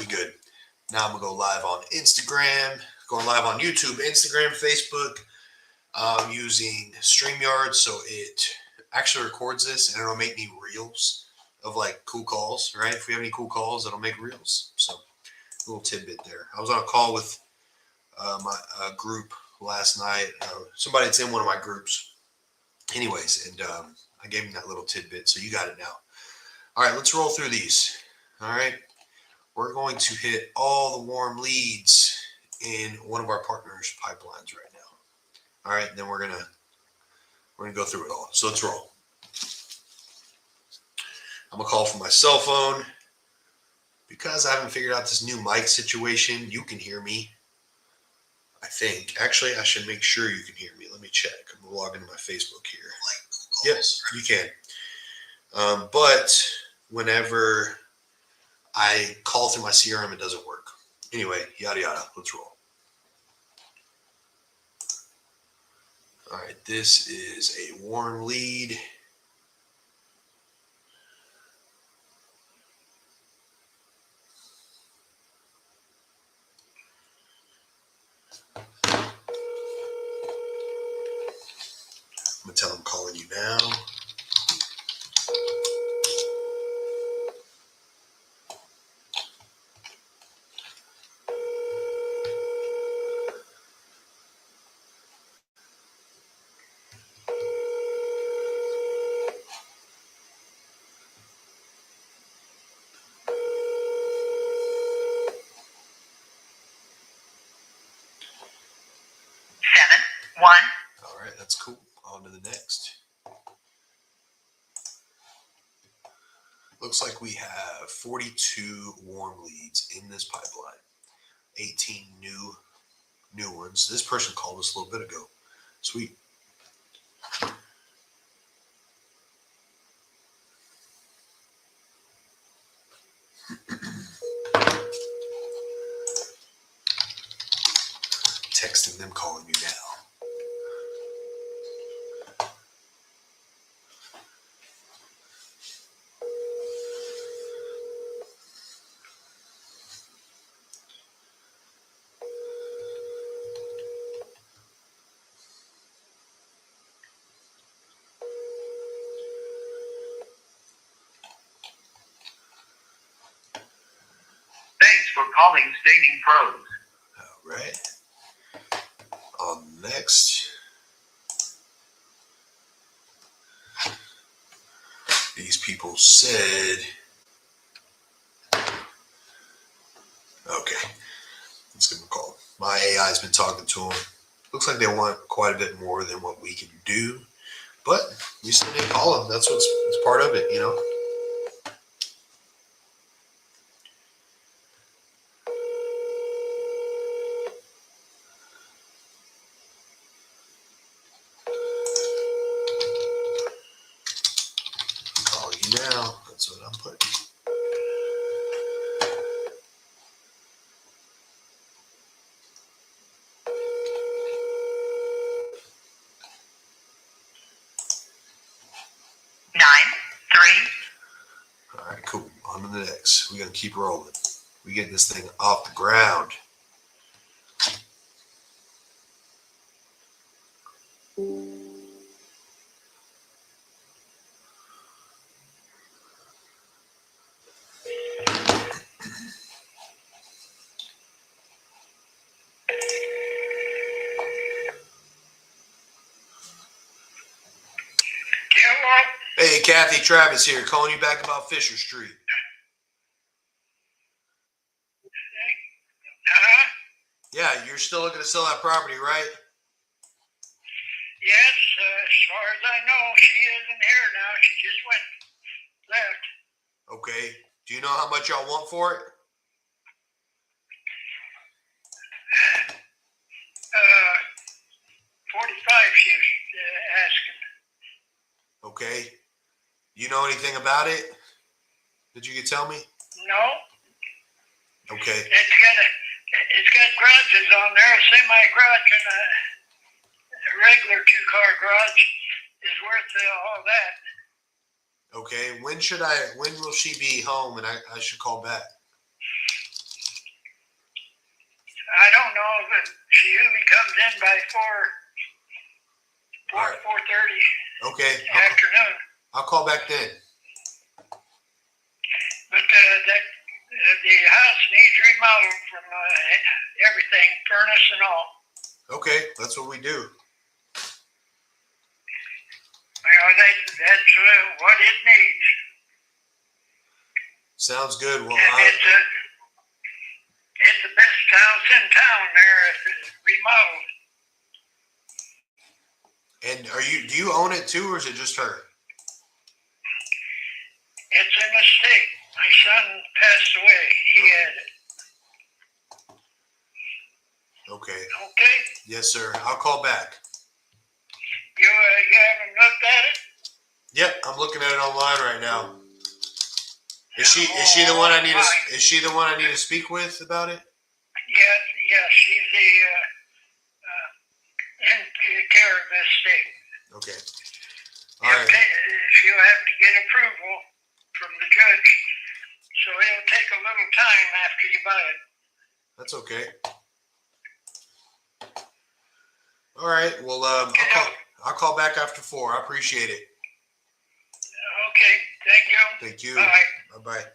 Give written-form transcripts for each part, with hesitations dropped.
We good. Now I'm going to go live on Instagram, going live on YouTube, Instagram, Facebook. I'm using StreamYard, so it actually records this and it'll make me reels of like cool calls, right? If we have any cool calls, it'll make reels. So a little tidbit there. I was on a call with my group last night. Somebody that's in one of my groups. Anyways, and I gave him that little tidbit, so you got it now. All right, let's roll through these. All right, we're going to hit all the warm leads in one of our partners' pipelines right now. All right, then we're gonna go through it all. So let's roll. I'm gonna call from my cell phone because I haven't figured out this new mic situation. You can hear me, I think. Actually, I should make sure you can hear me. Let me check. I'm gonna log into my Facebook here. Yes, you can. But whenever I call through my CRM, it doesn't work. Anyway, yada yada. Let's roll. All right, this is a warm lead. I'm gonna tell him I'm calling you now. One. All right, that's cool. On to the next. Looks like we have 42 warm leads in this pipeline. 18 new ones. This person called us a little bit ago. Sweet. Texting them, calling you now. Thanks for calling Staining Pros. All right. On next. These people said, okay, let's give them a call. My AI's been talking to them. Looks like they want quite a bit more than what we can do, but we still need to call them. That's it's part of it, you know. Call you now. That's what I'm putting. All right, cool. On to the next. We're going to keep rolling. We get this thing off the ground. Hey, Kathy, Travis here, calling you back about Fisher Street. Yeah, you're still looking to sell that property, right? Yes, as far as I know, she isn't here now. She just left. Okay. Do you know how much y'all want for it? 45 she was asking. Okay. You know anything about it that you could tell me? No. Okay. It's got garages on there, a semi-garage and a regular two-car garage is worth all that. Okay. When will she be home and I should call back? I don't know, but she usually comes in by 4:30 Okay. afternoon. I'll call back then. But the house needs remodeled from everything, furnace and all. Okay, that's what we do. That's what it needs. Sounds good. Well, And it's the best house in town there if it's remodeled. and do you own it too, or is it just her? It's an estate. My son passed away. He had it. Okay. Okay? Yes, sir. I'll call back. You haven't looked at it? Yep, I'm looking at it online right now. Is she the one I need to is she the one I need to speak with about it? Yes, she's in care of this estate. Okay. All right. She'll have to get approval from the judge, so it'll take a little time after you buy it. That's okay. All right. Well, I'll call back after 4. I appreciate it. Okay. Thank you. Thank you. Bye. Bye.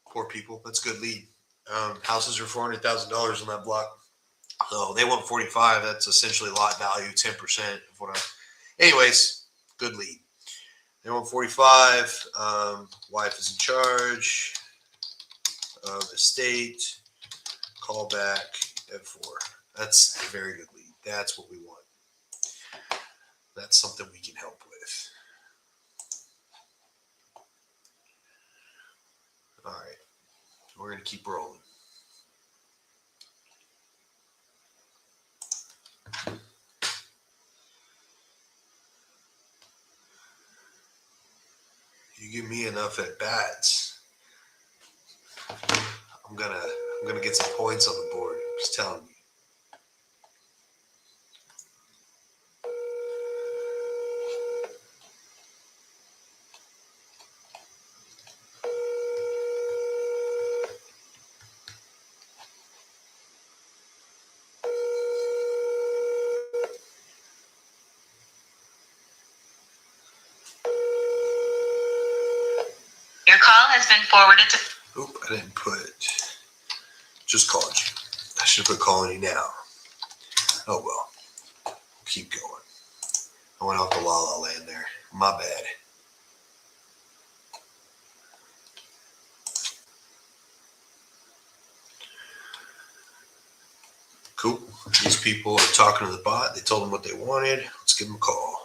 Poor people. That's a good lead. Houses are $400,000 on that block. So they want 45. That's essentially lot value, 10% of what I. Anyways, good lead. They want 45. Wife is in charge of estate. Call back at 4. That's a very good lead. That's what we want. That's something we can help with. All right. We're going to keep rolling. You give me enough at bats, I'm gonna get some points on the board. I'm just telling you. Your call has been forwarded to. Oop, I didn't put. Just called you. I should have put calling you now. Oh well. Keep going. I went off the La La Land there. My bad. Cool. These people are talking to the bot. They told them what they wanted. Let's give them a call.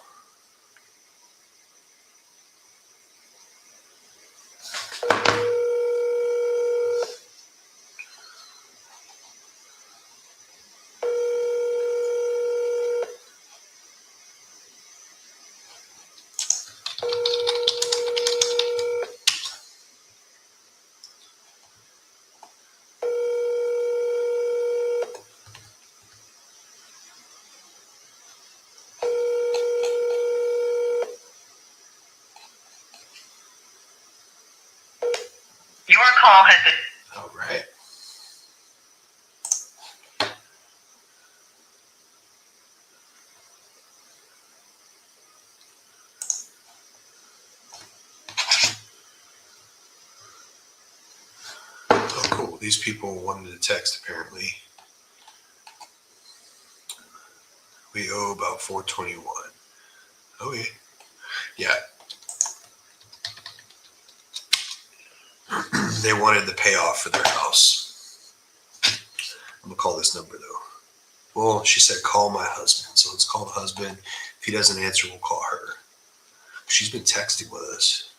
Your call has been. All right. Oh, cool. These people wanted to text, apparently. We owe about $421. Okay. Yeah. They wanted the payoff for their house. I'm going to call this number, though. Well, she said, call my husband. So let's call the husband. If he doesn't answer, we'll call her. She's been texting with us.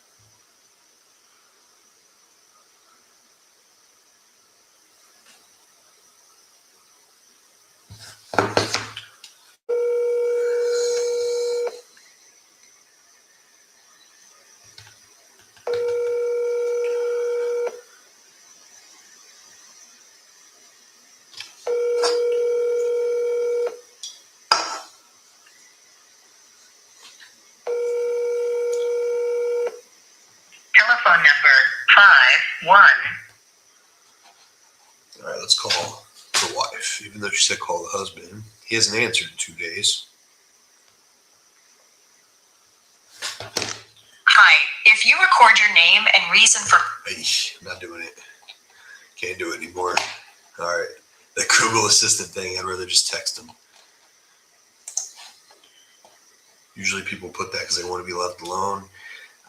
Telephone number 51. All right, let's call the wife, even though she said call the husband. He hasn't answered in 2 days. Hi, if you record your name and reason for... I'm not doing it. Can't do it anymore. All right. The Google Assistant thing, I'd rather just text them. Usually people put that because they want to be left alone.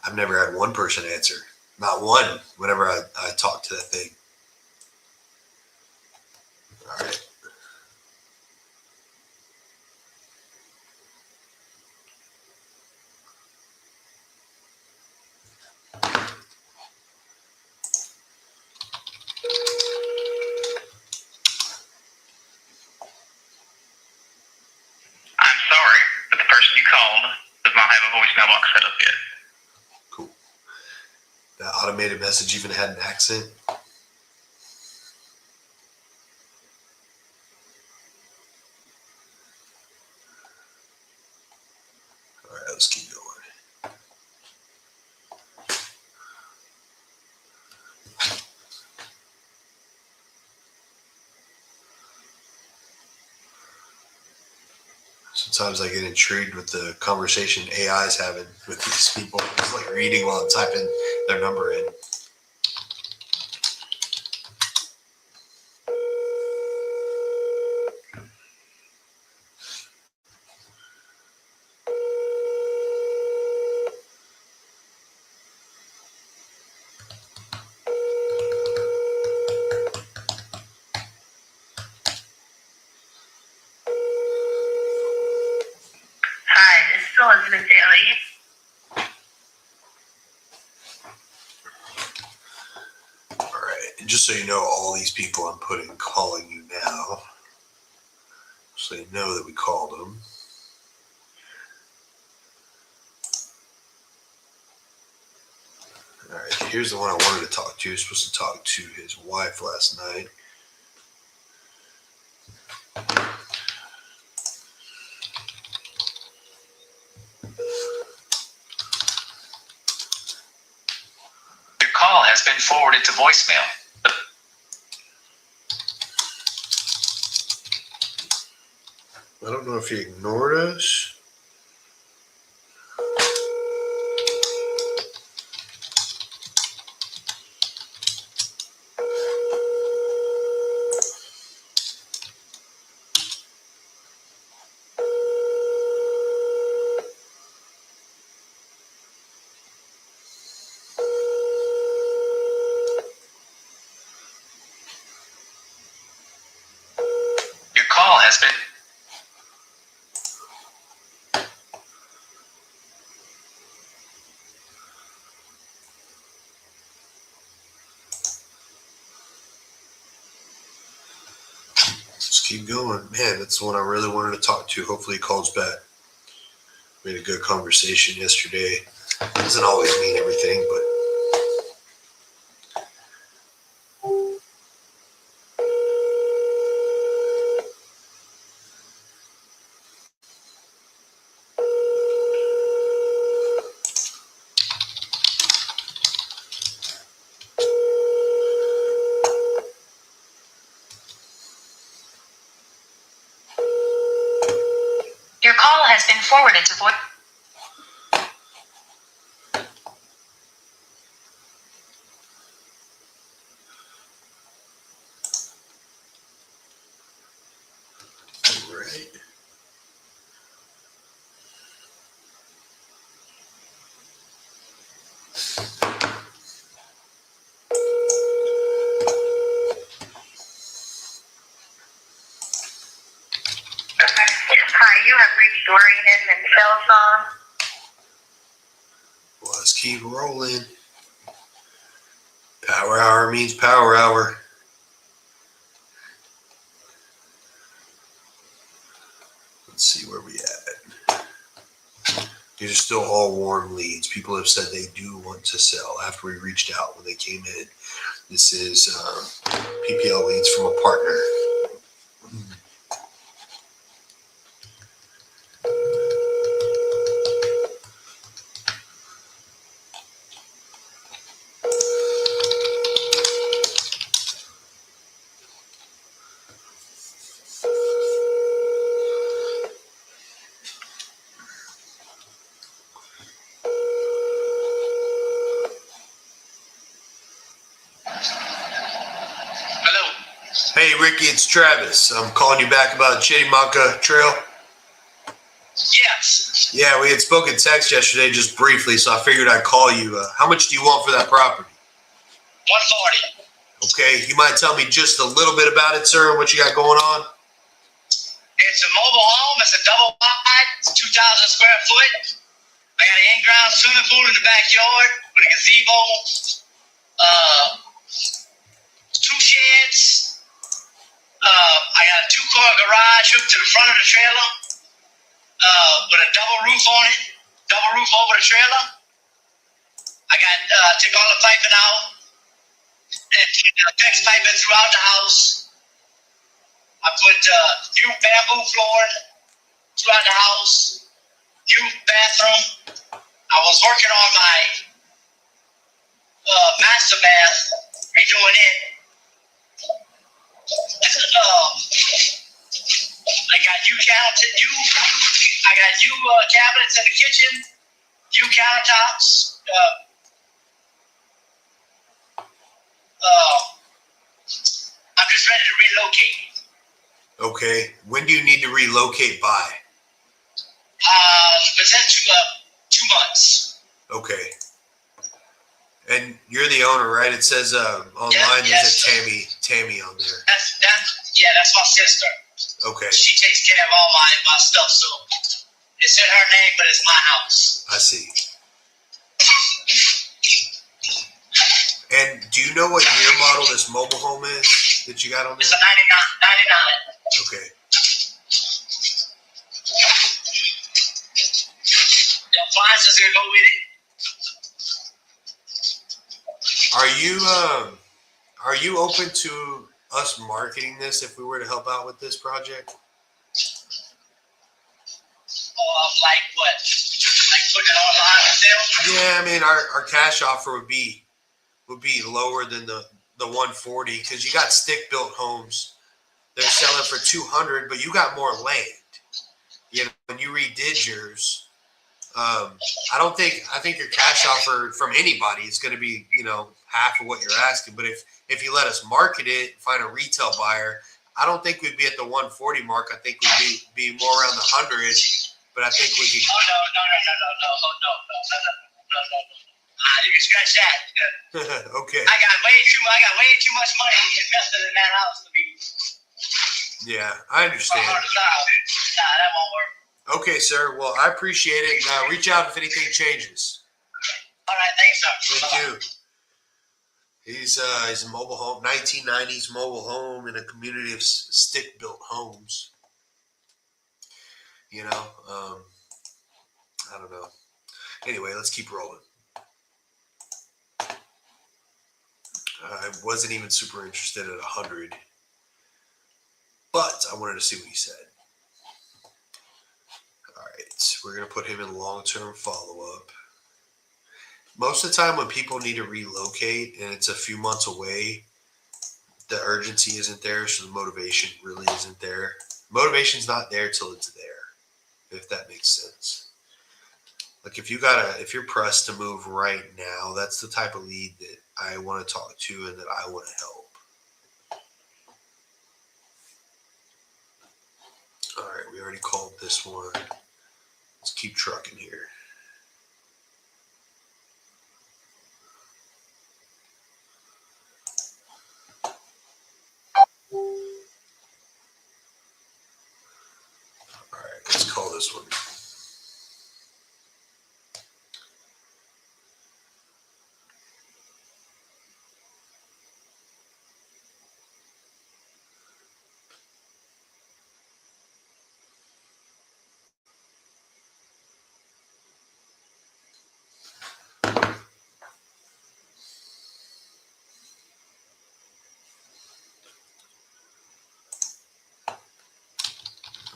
I've never had one person answer. Not one whenever I talk to that thing. All right. I'm sorry, but the person you called does not have a voicemail box set up yet. Cool. That automated message even had an accent. All right, let's keep going. Sometimes I get intrigued with the conversation AI is having with these people. It's like reading while I'm typing their number in. Hi, this is Elizabeth Daly. All right, and just so you know, all these people I'm putting calling you now, so you know that we called them. All right, here's the one I wanted to talk to. He was supposed to talk to his wife last night. Your call has been forwarded to voicemail. I don't know if he ignored us. Your call has been... Let's keep going. Man, that's the one I really wanted to talk to. Hopefully he calls back. We had a good conversation yesterday. Doesn't always mean everything, but Your call has been forwarded to voice... right. Hi, you have reached Doreen Edmond cell phone. Well, let's keep rolling. Power hour means power hour. Let's see where we at. These are still all warm leads. People have said they do want to sell after we reached out when they came in. This is PPL leads from a partner. Hey, Ricky, it's Travis. I'm calling you back about Chitimaca Trail. Yes. Yeah, we had spoken text yesterday just briefly, so I figured I'd call you. How much do you want for that property? 140. Okay, you might tell me just a little bit about it, sir, and what you got going on? It's a mobile home. It's a double wide. It's 2,000 square foot. I got an in-ground swimming pool in the backyard with a gazebo. 2 sheds. I got a 2-car garage hooked to the front of the trailer with a double roof on it. Double roof over the trailer. I got took all the piping out and fixed piping throughout the house. I put new bamboo flooring throughout the house. New bathroom. I was working on my master bath, redoing it. I got new cabinets in the kitchen, new countertops. I'm just ready to relocate. Okay, when do you need to relocate by? Within 2 months. Okay. And you're the owner, right? It says online Yes. there's a Tammy on there. That's my sister. Okay, She takes care of all my stuff, so it's in her name, but it's my house. I see. And do you know what year model this mobile home is that you got on It's there? a 99. Okay. The appliances are gonna go with it. Are you open to us marketing this if we were to help out with this project? Like what? Like putting it online for sale? Yeah, I mean our cash offer would be lower than the 140 because you got stick built homes. They're selling for 200, but you got more land. You know, when you redid yours, I think your cash offer from anybody is going to be, half of what you're asking. But if you let us market it, find a retail buyer, I don't think we'd be at the 140 mark. I think we'd be more around the 100. But I think we could. Oh, no. You can scratch that. Okay. I got way too much money invested in that house to be. Yeah, I understand. Nah, that won't work. Okay, sir. Well, I appreciate it. And reach out if anything changes. All right, thanks, sir. Thank you. He's a mobile home, 1990s mobile home in a community of stick-built homes. I don't know. Anyway, let's keep rolling. I wasn't even super interested at 100, but I wanted to see what he said. All right, we're going to put him in long-term follow-up. Most of the time when people need to relocate and it's a few months away, the urgency isn't there, so the motivation really isn't there. Motivation's not there till it's there, if that makes sense. Like if you're pressed to move right now, that's the type of lead that I want to talk to and that I want to help. All right, we already called this one. Let's keep trucking here. All right, let's call this one.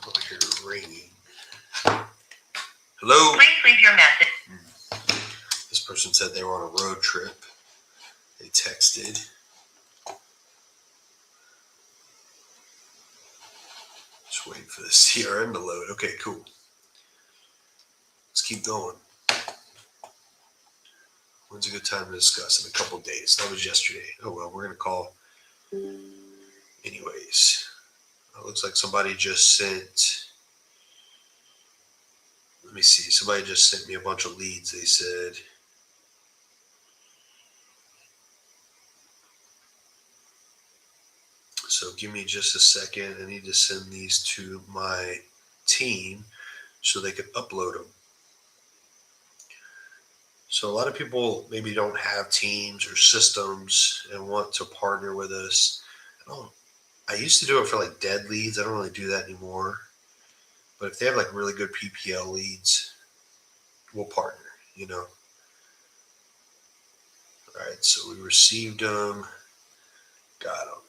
Oh, here ringing. Hello. Please leave your message. This person said they were on a road trip. They texted. Just waiting for the CRM to load. Okay, cool. Let's keep going. When's a good time to discuss? In a couple days. That was yesterday. Oh well, we're gonna call anyways, it looks like somebody just sent. Let me see. Somebody just sent me a bunch of leads. They said. So give me just a second. I need to send these to my team so they can upload them. So a lot of people maybe don't have teams or systems and want to partner with us. I used to do it for like dead leads. I don't really do that anymore. But if they have like really good PPL leads, we'll partner, you know. All right, so we received them, got them.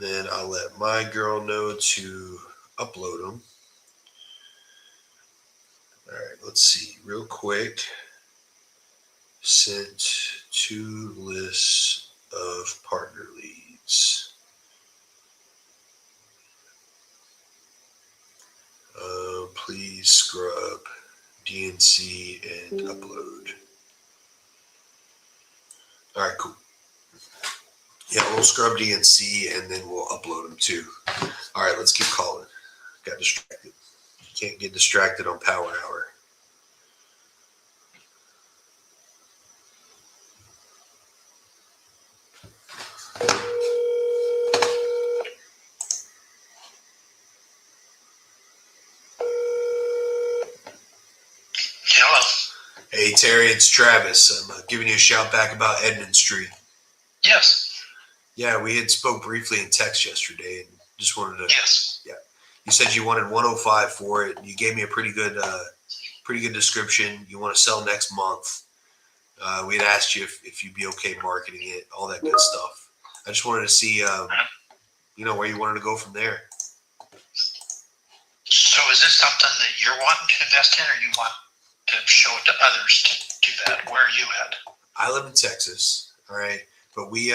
Then I'll let my girl know to upload them. All right, let's see real quick. Sent 2 lists of partner leads. Please scrub DNC and upload. All right, cool. Yeah, we'll scrub DNC and then we'll upload them too. All right, let's keep calling. Got distracted. Can't get distracted on Power Hour. Hello. Hey, Terry, it's Travis. I'm giving you a shout back about Edmond Street. Yes. Yeah, we had spoke briefly in text yesterday and just wanted to. Yes. Yeah. You said you wanted 105 for it. You gave me a pretty good description. You want to sell next month. We had asked you if you'd be okay marketing it, all that good stuff. I just wanted to see, where you wanted to go from there. So is this something that you're wanting to invest in, or you want to show it to others to do that? Where are you at? I live in Texas, all right, but we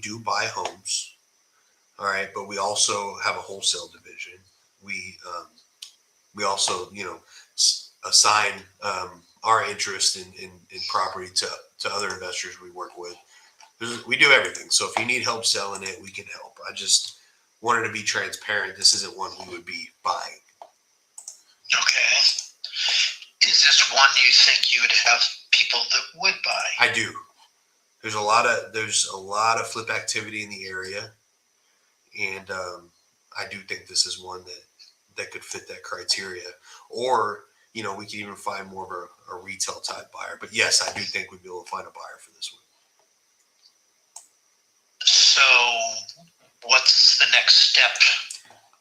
do buy homes, all right, but we also have a wholesale division. We also assign our interest in property to other investors we work with. We do everything. So if you need help selling it, we can help. I just wanted to be transparent. This isn't one we would be buying. Okay. Is this one you think you would have people that would buy? I do. There's a lot of flip activity in the area, and I do think this is one that could fit that criteria. Or we could even find more of a retail type buyer. But yes, I do think we'd be able to find a buyer for this one. So what's the next step?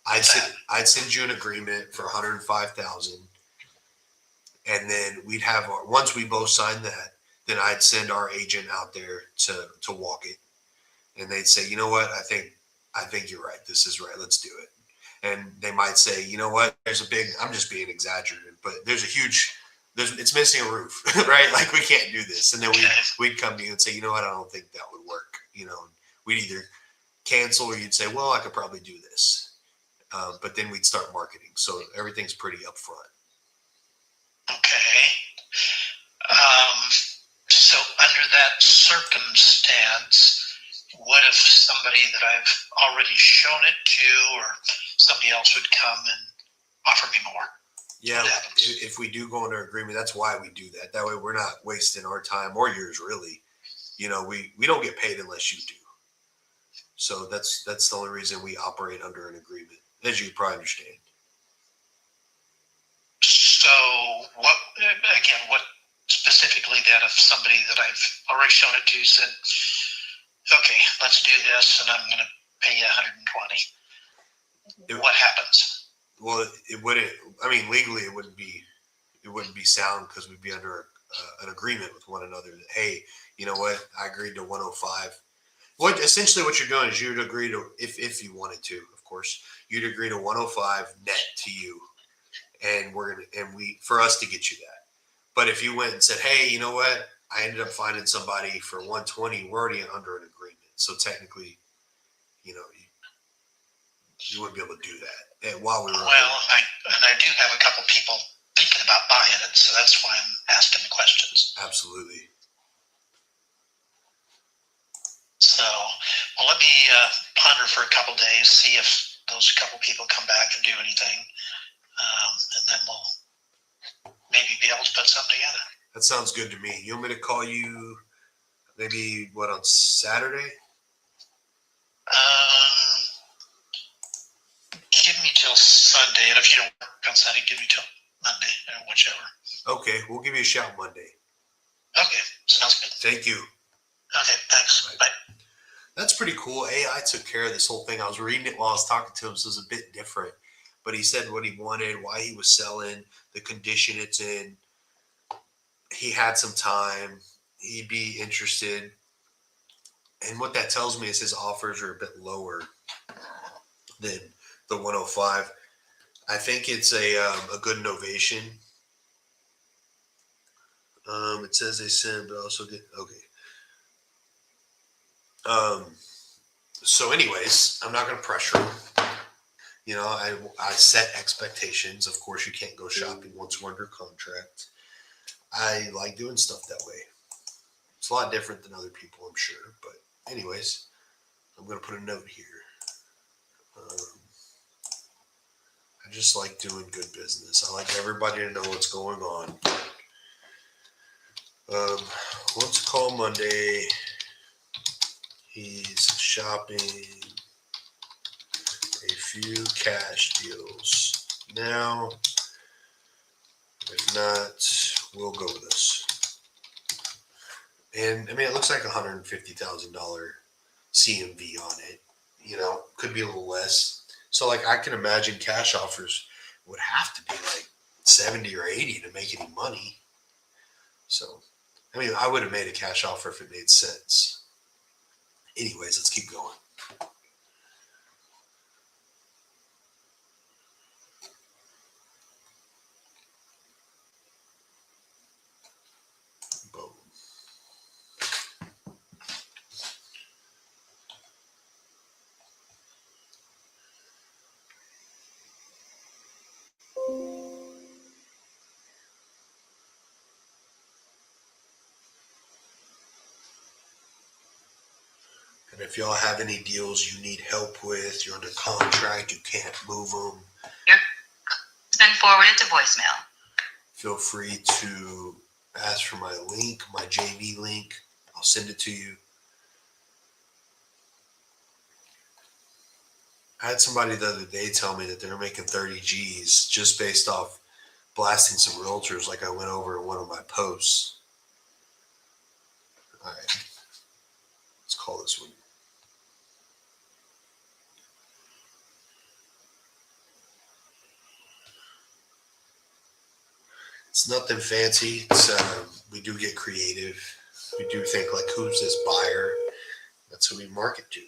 I'd send you an agreement for $105,000, and then we'd have once we both sign that, then I'd send our agent out there to walk it, and they'd say, you know what, I think you're right. This is right. Let's do it. And they might say, you know what, I'm just being exaggerated, but it's missing a roof, right? Like we can't do this. And then we'd come to you and say, you know what, I don't think that would work. We'd either cancel or you'd say, well, I could probably do this. But then we'd start marketing. So everything's pretty upfront. Okay. So under that circumstance, what if somebody that I've already shown it to or somebody else would come and offer me more? Yeah, if we do go under agreement, that's why we do that. That way we're not wasting our time or yours, really. We don't get paid unless you do. So that's the only reason we operate under an agreement, as you probably understand. So what specifically then if somebody that I've already shown it to said, okay, let's do this and I'm going to pay you 120. What happens? Well, it wouldn't. I mean, legally, it wouldn't be sound because we'd be under an agreement with one another that, hey, you know what, I agreed to 105. Essentially what you're doing is you'd agree to, if you wanted to, of course, you'd agree to 105 net to you, and for us to get you that. But if you went and said, hey, you know what, I ended up finding somebody for 120, we're already under an agreement. So technically, you wouldn't be able to do that. And while we were I do have a couple people thinking about buying it, so that's why I'm asking the questions. Absolutely. So Well, let me ponder for a couple days, see if those couple people come back and do anything, and then we'll maybe be able to put something together. That sounds good to me. You want me to call you maybe on Saturday? Give me till Sunday, and if you don't work on Sunday, give me till Monday, or whichever. Okay, we'll give you a shout Monday. Okay, sounds good. Thank you. Okay, thanks. Bye. That's pretty cool. AI took care of this whole thing. I was reading it while I was talking to him, so it was a bit different. But he said what he wanted, why he was selling, the condition it's in. He had some time. He'd be interested. And what that tells me is his offers are a bit lower than the 105. I think it's a good innovation. It says they send, but also get okay. So anyways, I'm not going to pressure him. You know, I set expectations. Of course, you can't go shopping once we're under contract. I like doing stuff that way. It's a lot different than other people, I'm sure. But anyways, I'm going to put a note here. I just like doing good business. I like everybody to know what's going on. Let's call Monday. He's shopping a few cash deals now. If not, we'll go with this. And I mean, it looks like $150,000 CMV on it. You know, could be a little less. So, like, I can imagine cash offers would have to be like 70 or 80 to make any money. So, I mean, I would have made a cash offer if it made sense. Anyways, let's keep going. Boom. And if y'all have any deals you need help with, you're under contract, you can't move them, It's been forwarded to voicemail. feel free to ask for my link, my JV link. I'll send it to you. I had somebody the other day tell me that they're making 30 G's just based off blasting some realtors like I went over in one of my posts. All right. Let's call this one. It's nothing fancy. It's, we do get creative. We do think like, who's this buyer? That's who we market to.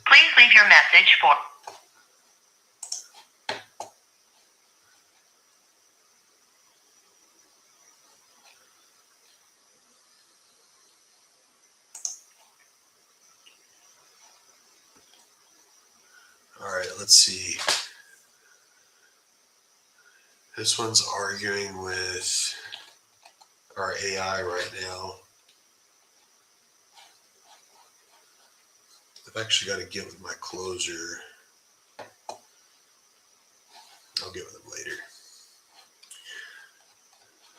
Please leave your message for... All right, let's see. This one's arguing with our AI right now. I've actually got to get with my closer. I'll get with him later.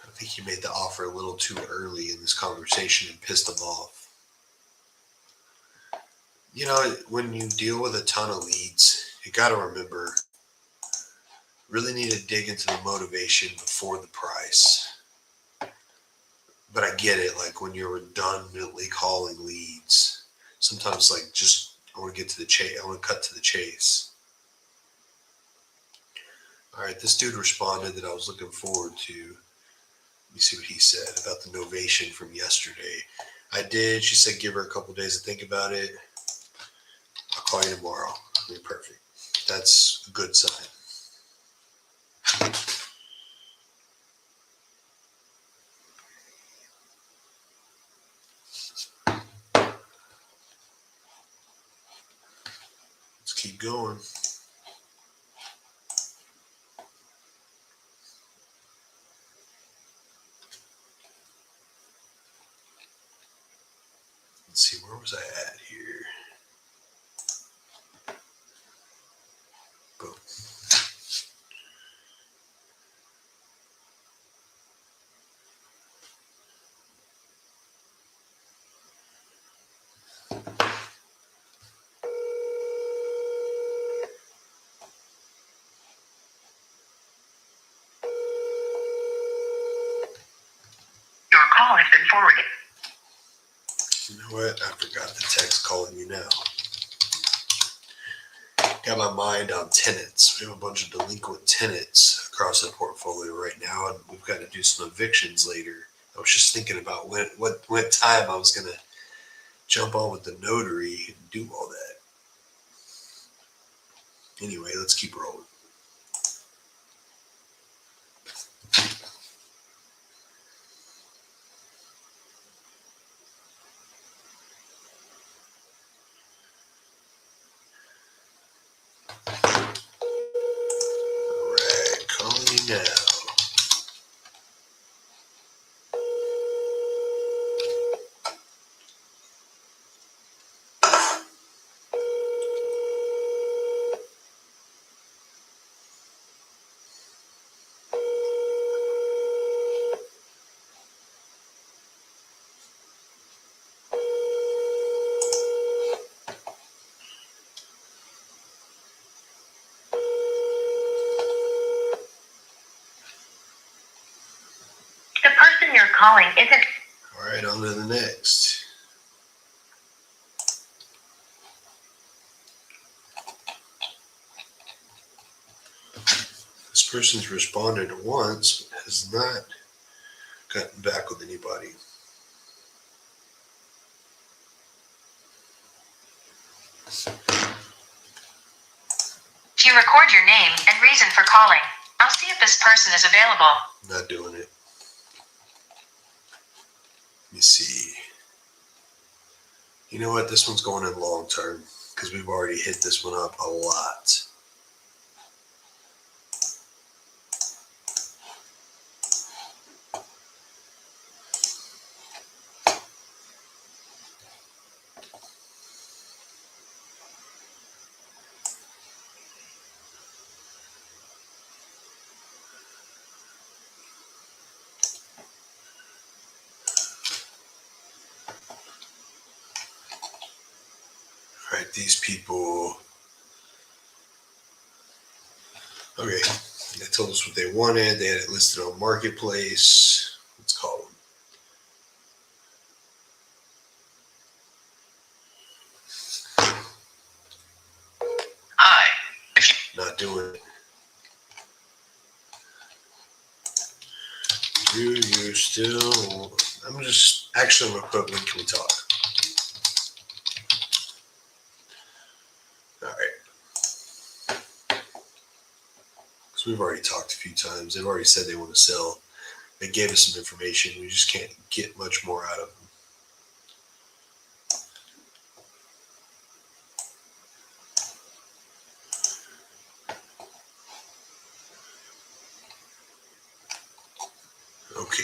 I think he made the offer a little too early in this conversation and pissed him off. You know, when you deal with a ton of leads, you got to remember, really need to dig into the motivation before the price. But I get it, like when you're redundantly calling leads, sometimes like just, I want to get to the chase, I want to cut to the chase. All right, this dude responded that I was looking forward to. Let me see what he said about the novation from yesterday. I did. She said give her a couple days to think about it. I'll call you tomorrow. I mean, perfect. That's a good sign. keep going. Let's see, where was I at here? Boom. Your call has been forwarded. You know what? I forgot the text calling you now. Got my mind on tenants. We have a bunch of delinquent tenants across the portfolio right now, and we've got to do some evictions later. I was just thinking about what time I was going to jump on with the notary and do all that. Anyway, let's keep rolling. All right, calling you now. The person you're calling isn't. All right, on to the next. This person's responded once, but has not gotten back with anybody. If you record your name and reason for calling, I'll see if this person is available. Not doing it. Let me see. You know what? This one's going in long term because we've already hit this one up a lot. All right, these people. Okay, they told us what they wanted. They had it listed on Marketplace. Let's call them. Hi. Not doing it. Do you still? I'm just actually I'm gonna put when can we talk? All right. Because we've already talked a few times. They've already said they want to sell. They gave us some information. We just can't get much more out of them. Okay.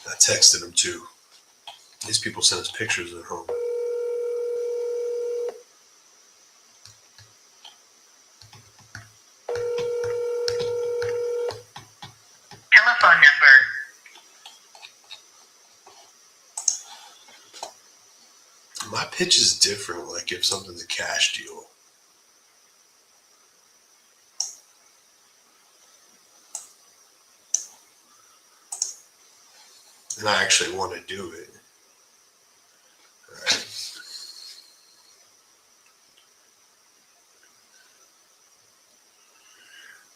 I texted them too. These people sent us pictures of their home. Telephone number. My pitch is different, like if something's a cash deal. And I actually want to do it. All right.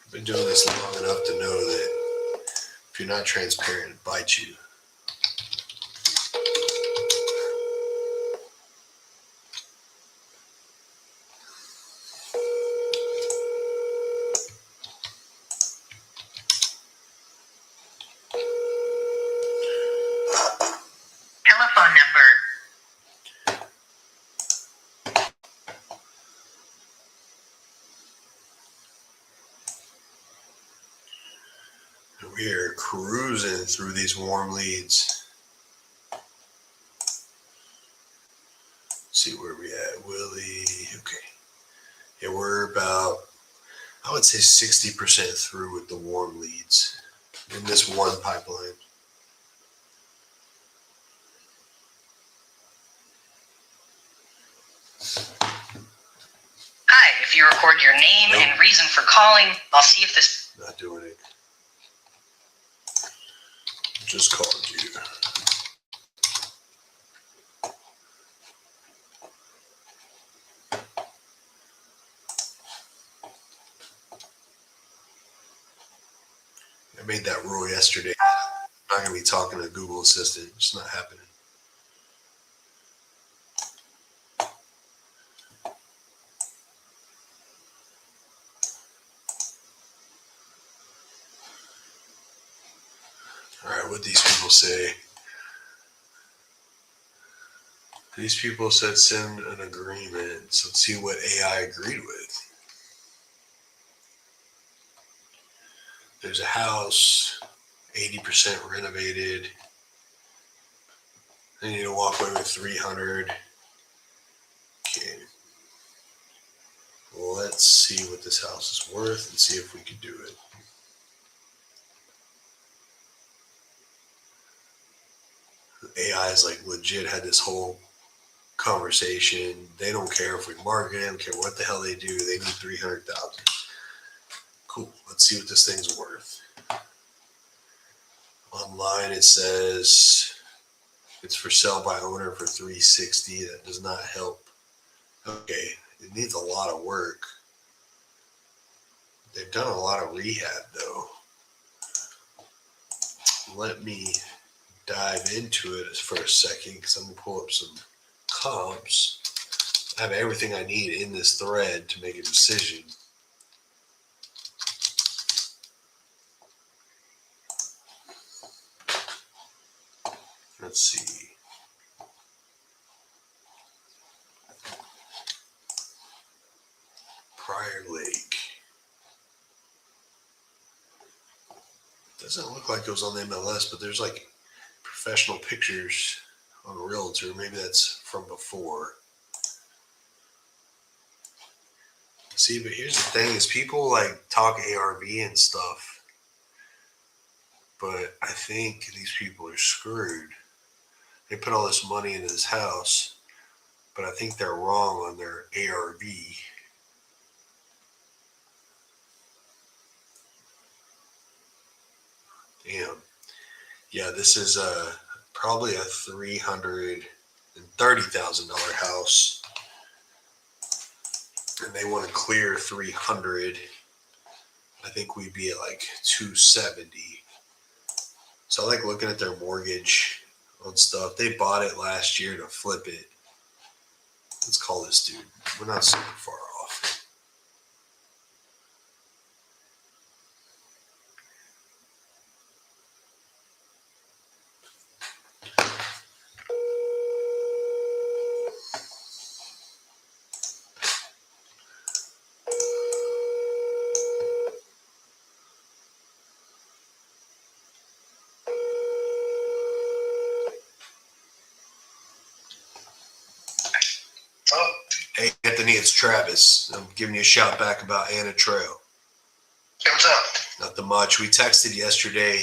I've been doing this long enough to know that if you're not transparent, it bites you. cruising through these warm leads. See where we at, Willie. Okay. Yeah, we're about, I would say 60% through with the warm leads in this one pipeline. Hi, if you record your name Nope. and reason for calling, I'll see if this. Not doing it. Just called you. I made that rule yesterday. I'm not going to be talking to Google Assistant. It's not happening. All right, what these people say. These people said send an agreement. So let's see what AI agreed with. There's a house, 80% renovated. They need to walk away with 300. Okay. Well, let's see what this house is worth and see if we can do it. AI is like legit had this whole conversation. They don't care if we market it, they don't care what the hell they do. They need 300,000. Cool. Let's see what this thing's worth. Online it says it's for sale by owner for 360. That does not help. Okay, it needs a lot of work. They've done a lot of rehab though. Let me dive into it for a second because I'm gonna pull up some comps. I have everything I need in this thread to make a decision. Let's see. Prior Lake. Doesn't look like it was on the MLS, but there's like professional pictures on Realtor. Maybe that's from before. See, but here's the thing is people like talk ARV and stuff, but I think these people are screwed. They put all this money into this house, but I think they're wrong on their ARV. Damn. Yeah, this is probably a $330,000 house. And they want to clear 300. I think we'd be at like 270. So I like looking at their mortgage on stuff. They bought it last year to flip it. Let's call this dude. We're not super far off. Oh, Hey, Anthony, it's Travis. I'm giving you a shout back about Anna Trail. hey, what's up? Nothing much. We texted yesterday.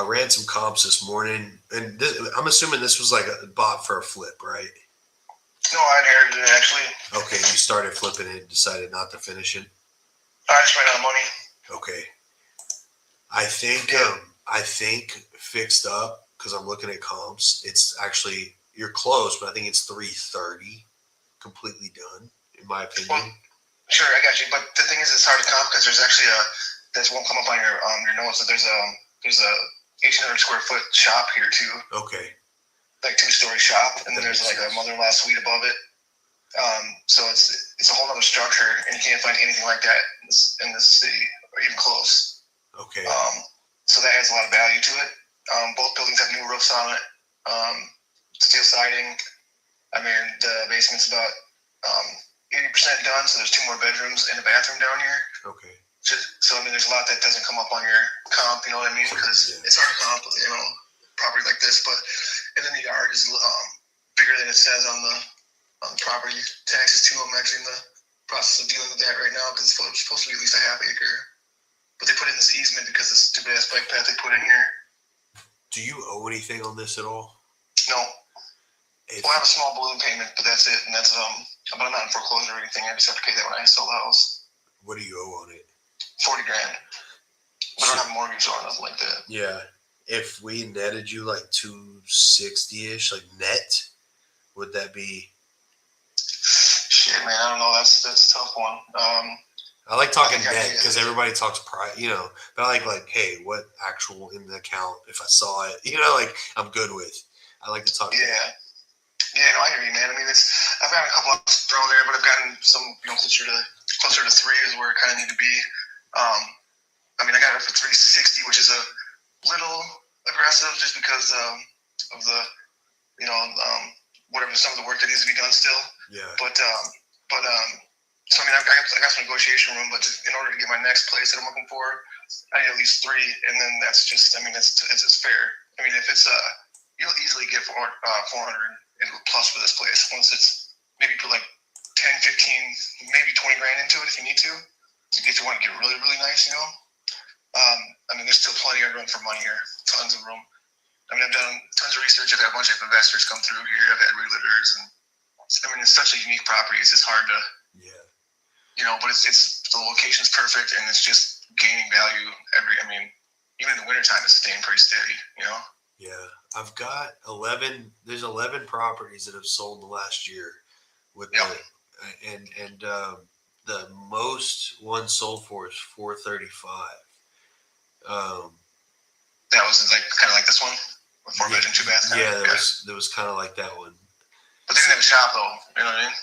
Ran some comps this morning, and I'm assuming this was like a bot for a flip, right? No, I inherited it actually. Okay, you started flipping it and decided not to finish it. I just ran out of money. Okay. I think fixed up because I'm looking at comps. It's actually you're close, but I think it's 330 completely done, in my opinion. Sure, I got you. But the thing is, it's hard to comp because there's actually this won't come up on your notes. That there's a 1,800 square foot shop here too, Okay. like 2-story shop, and then there's like a mother-in-law suite above it. So it's a whole other structure, and you can't find anything like that in this city or even close. Okay. So that adds a lot of value to it. Both buildings have new roofs on it, steel siding. I mean, the basement's about 80% done, so there's 2 more bedrooms and a bathroom down here. Okay. So I mean, there's a lot that doesn't come up on your comp. You know what I mean? Because Yeah. it's hard to comp, property like this. But and then the yard is bigger than it says on the property taxes too. I'm actually in the process of dealing with that right now because it's supposed to be at least a half acre. But they put in this easement because of the stupid ass bike path they put in here. Do you owe anything on this at all? No, If, well, I have a small balloon payment, but that's it. And that's but I'm not in foreclosure or anything. I just have to pay that when I sell the house. what do you owe on it? $40,000. But I don't have a mortgage or nothing like that. Yeah. If we netted you like 260-ish, like net, would that be? Shit, man, I don't know. That's a tough one. I like talking I think I net did. because everybody talks price, but I like, hey, what actual in the account? If I saw it, like I'm good with. I like to talk. Yeah. Yeah, no, I hear you, man. I mean, I've got a couple of thrown there, but I've gotten some, closer to 3 is where it kind of need to be. I mean, I got it for 360, which is a little aggressive just because of the, whatever, some of the work that needs to be done still. Yeah. But so I mean, I got some negotiation room, but in order to get my next place that I'm looking for, I need at least 3, and then that's just, I mean, it's fair. I mean, if it's you'll easily get 400 and plus for this place once it's maybe put like 10, 15, maybe 20 grand into it if you need to if you want to get really, really nice, I mean, there's still plenty of room for money here, tons of room. I mean, I've done tons of research. I've had a bunch of investors come through here. I've had realtors, and I mean, it's such a unique property. It's just hard to, but it's the location's perfect, and it's just gaining value even in the wintertime, it's staying pretty steady, Yeah. I've got 11. There's 11 properties that have sold in the last year with the most one sold for is 435. That was like kind of like this one, with 4 bedroom, 2 bath. Yeah, that was kind of like that one. But they didn't have a shop though. You know what I mean?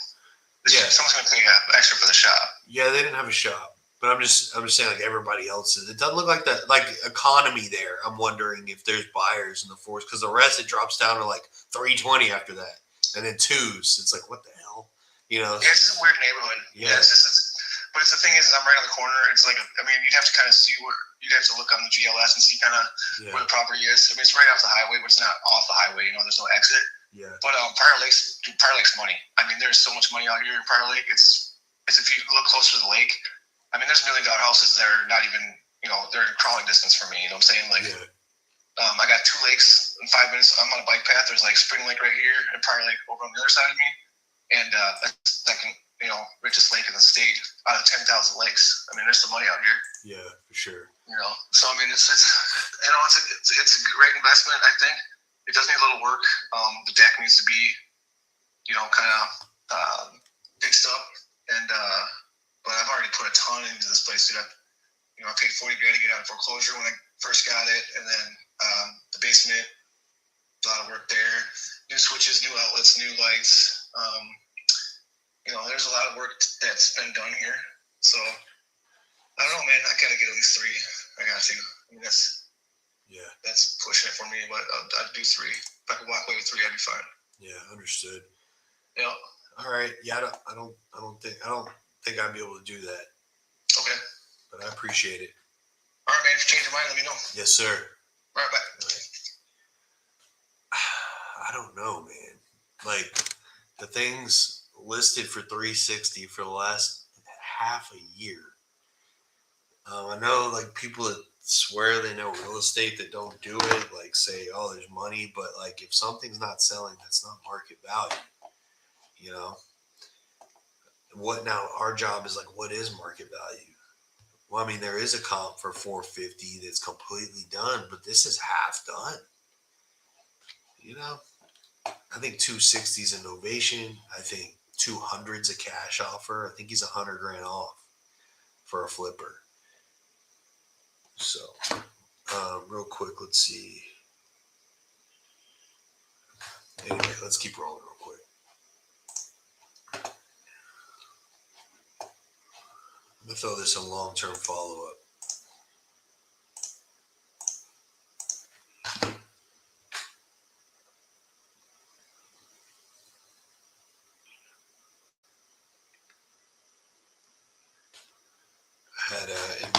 Someone's gonna pay extra for the shop. Yeah, they didn't have a shop, but I'm just saying like everybody else's. It doesn't look like that like economy there. I'm wondering if there's buyers in the fours because the rest it drops down to like 320 after that, and then 2s. It's like what the hell, Yeah, it's just a weird neighborhood. Yeah. But the thing is I'm right on the corner. It's like you'd have to kind of see you'd have to look on the GLS and see kind of where the property is. I mean, it's right off the highway, but it's not off the highway. There's no exit. Yeah. But Prior Lake's money. I mean, there's so much money out here in Prior Lake. It's if you look closer to the lake. I mean, there's $1 million houses that are not even they're in crawling distance for me. You know what I'm saying? Like, I got 2 lakes in 5 minutes. I'm on a bike path. There's like Spring Lake right here and Prior Lake over on the other side of me, and that's second richest lake in the state out of 10,000 lakes. I mean, there's some money out here. Yeah, for sure. So I mean, it's a great investment. I think it does need a little work. The deck needs to be, kind of fixed up, and but I've already put a ton into this place. Dude, I paid $40,000 to get out of foreclosure when I first got it, and then the basement, a lot of work there. New switches, new outlets, new lights. There's a lot of work that's been done here. So I don't know, man. I gotta get at least 3. I got to. I mean, that's pushing it for me, but I'd do 3. If I could walk away with 3, I'd be fine. Yeah, understood. Yeah. All right. Yeah, I don't think I'd be able to do that. Okay. But I appreciate it. All right, man. If you change your mind, let me know. Yes, sir. All right, bye. I don't know, man. Like the things listed for 360 for the last half a year. I know like people that swear they know real estate that don't do it, like say, oh, there's money, but like if something's not selling, that's not market value. What now? Our job is like, what is market value? Well, I mean, there is a comp for 450 that's completely done, but this is half done. I think 260's a novation. I think 200's a cash offer. I think he's $100,000 off for a flipper. So, real quick, let's see. Anyway, let's keep rolling real quick. I'm gonna throw this in long-term follow-up. I had an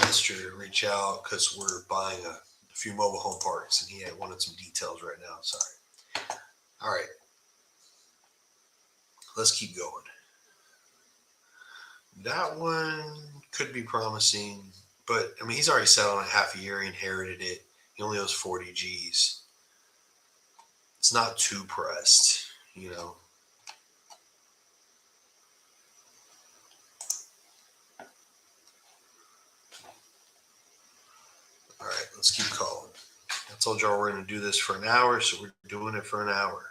Lester to reach out because we're buying a few mobile home parks, and he had wanted some details right now. Sorry. All right. Let's keep going. That one could be promising, but I mean, he's already sat on it half a year. He inherited it. He only owes 40 G's. It's not too pressed, you know. All right, let's keep calling. I told y'all we're going to do this for an hour, so we're doing it for an hour.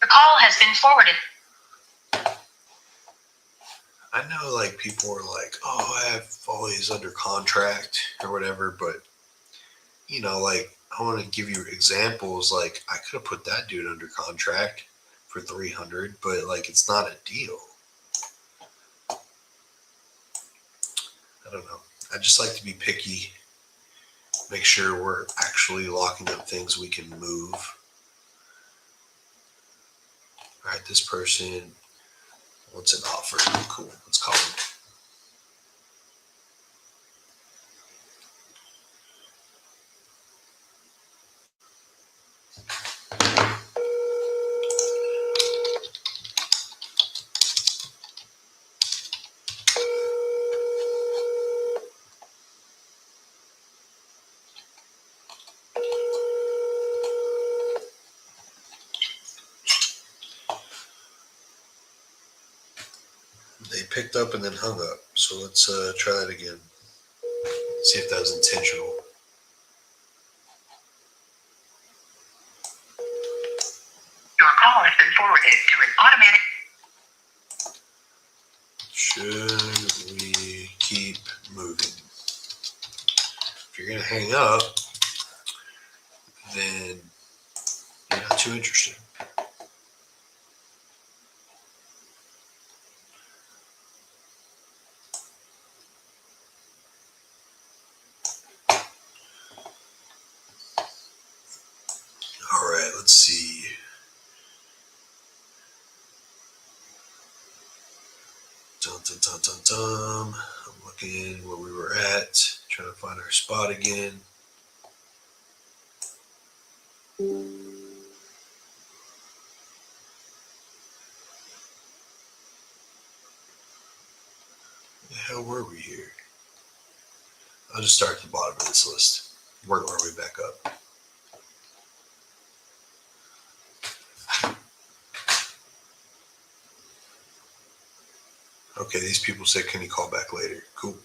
Your call has been forwarded. I know, like, people are like, oh, I have all these under contract or whatever, but, you know, like, I want to give you examples. Like, I could have put that dude under contract for 300, but, like, it's not a deal. I don't know. I just like to be picky, make sure we're actually locking up things we can move. All right, this person wants an offer. Cool. Let's call him. They picked up and then hung up. So let's try that again. See if that was intentional. Your call has been forwarded to an automatic. Should we keep moving? If you're going to hang up, then you're not too interested. All right, let's see. Dun, dun, dun, dun, dun. I'm looking where we were at, trying to find our spot again. Where the hell were we here? I'll just start at the bottom of this list, work our way back up. Okay, these people said, can you call back later? Cool.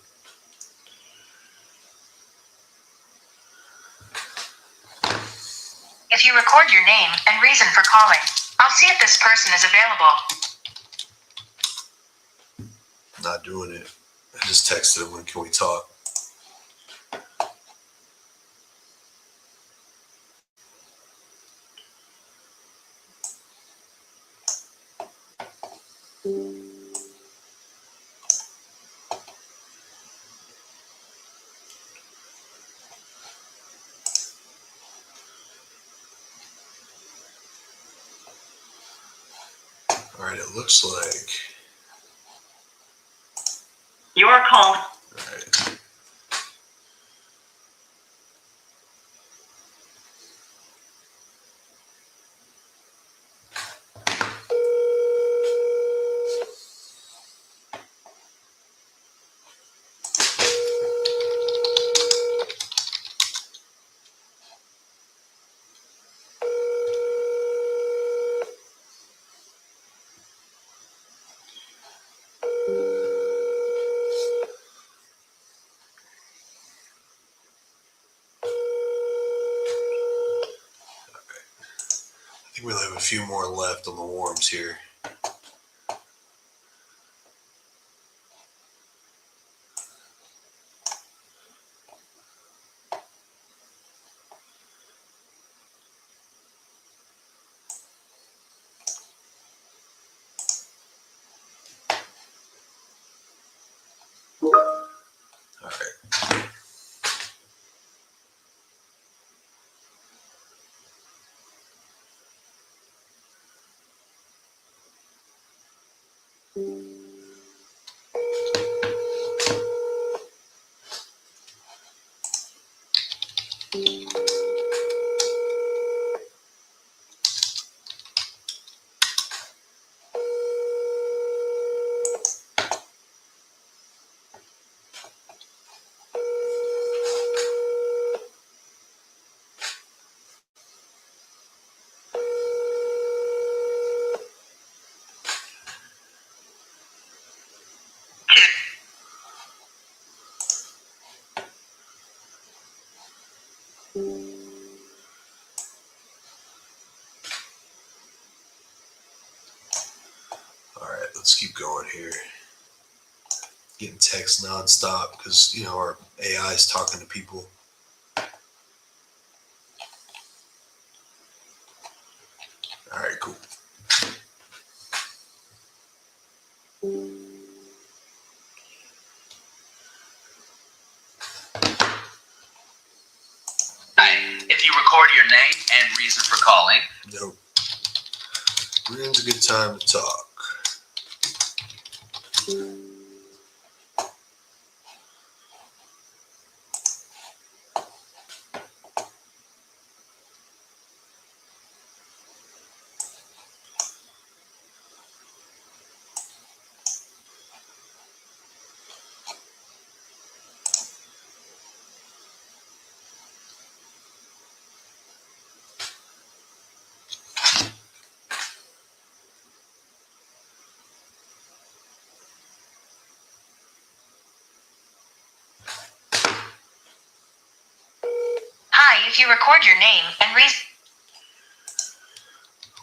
If you record your name and reason for calling, I'll see if this person is available. Not doing it. I just texted him, when can we talk? All right, it looks like. Your call. All right. I think we'll have a few more left on the warms here. All right, let's keep going here. Getting texts nonstop because, you know, our AI is talking to people. All right, cool. Hi, if you record your name and reason for calling. Nope. When's a good time to talk? Hi, if you record your name and reason.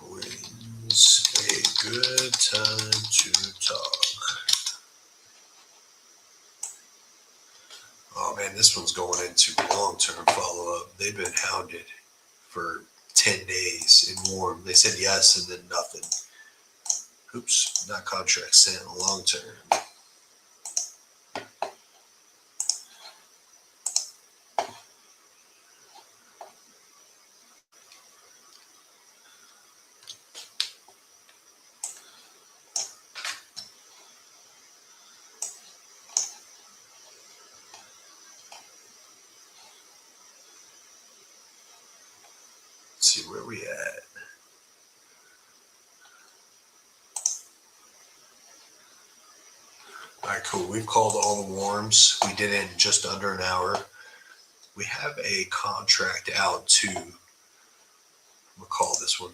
When's a good time to talk? Oh man, this one's going into long-term follow-up. They've been hounded for 10 days in warm. They said yes and then nothing. Oops, not contract sent, long-term. Let's see where we at. All right, cool. We've called all the warms. We did it in just under an hour. We have a contract out to, we'll call this one.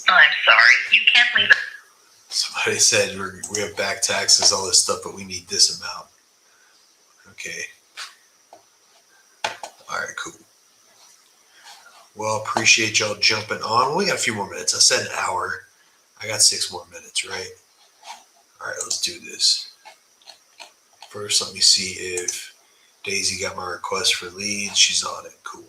I'm sorry, you can't leave it. Somebody said we have back taxes, all this stuff, but we need this amount. Okay. All right, cool. Well, appreciate y'all jumping on. We got a few more minutes. I said an hour. I got 6 more minutes, right? All right, let's do this. First, let me see if Daisy got my request for leads. She's on it. Cool.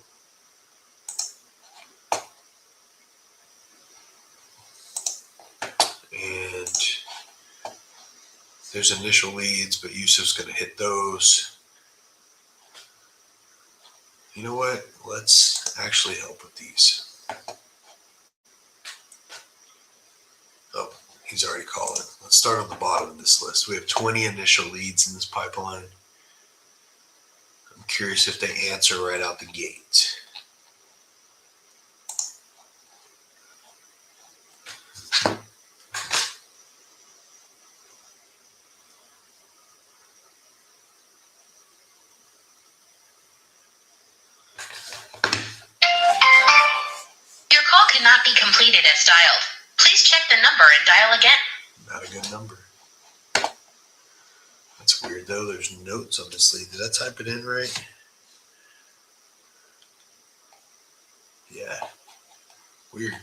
And there's initial leads, but Yusuf's going to hit those. You know what? Let's actually help with these. Oh, he's already calling. Let's start on the bottom of this list. We have 20 initial leads in this pipeline. I'm curious if they answer right out the gate. Your call cannot be completed as dialed. Please check the number and dial again. Not a good number. That's weird though. There's notes on this lead. Did I type it in right? Yeah. Weird.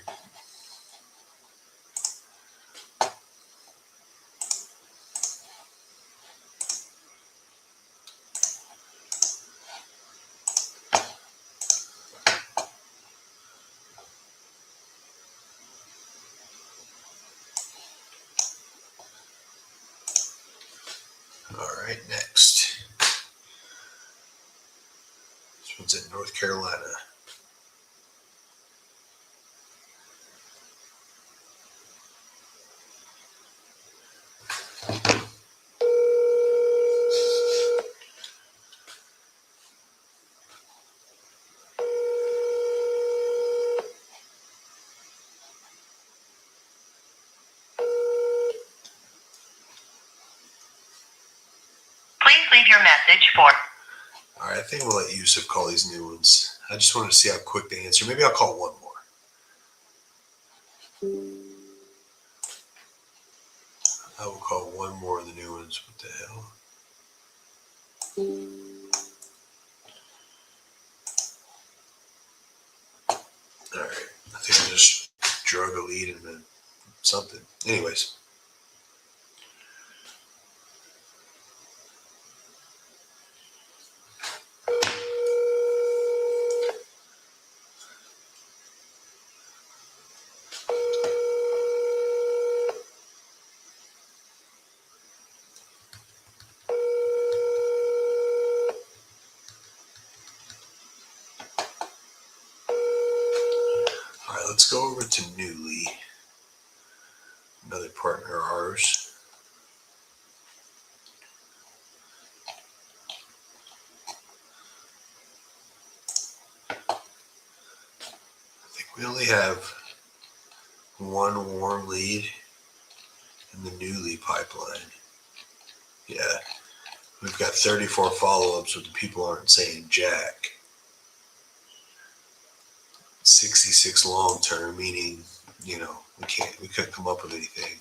All right, next. This one's in North Carolina. your message for. All right, I think we'll let Yusuf call these new ones. I just wanted to see how quick they answer. Maybe I'll call one more. I will call one more of the new ones. What the hell? All right, I think I just drug a lead and then something. Anyways. All right, let's go over to Newly, another partner of ours. I think we only have one warm lead in the Newly pipeline. Yeah, we've got 34 follow-ups, but the people aren't saying jack. 66 long-term, meaning, you know, we couldn't come up with anything.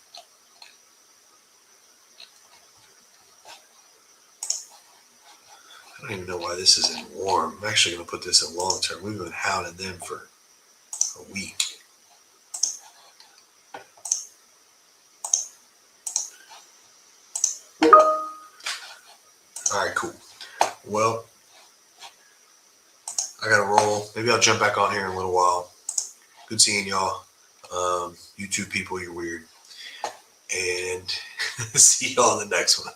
I don't even know why this isn't warm. I'm actually going to put this in long-term. We've been hounding them for a week. All right, cool. Well, I got to roll. Maybe I'll jump back on here in a little while. Good seeing y'all. YouTube people, you're weird. And see y'all in the next one.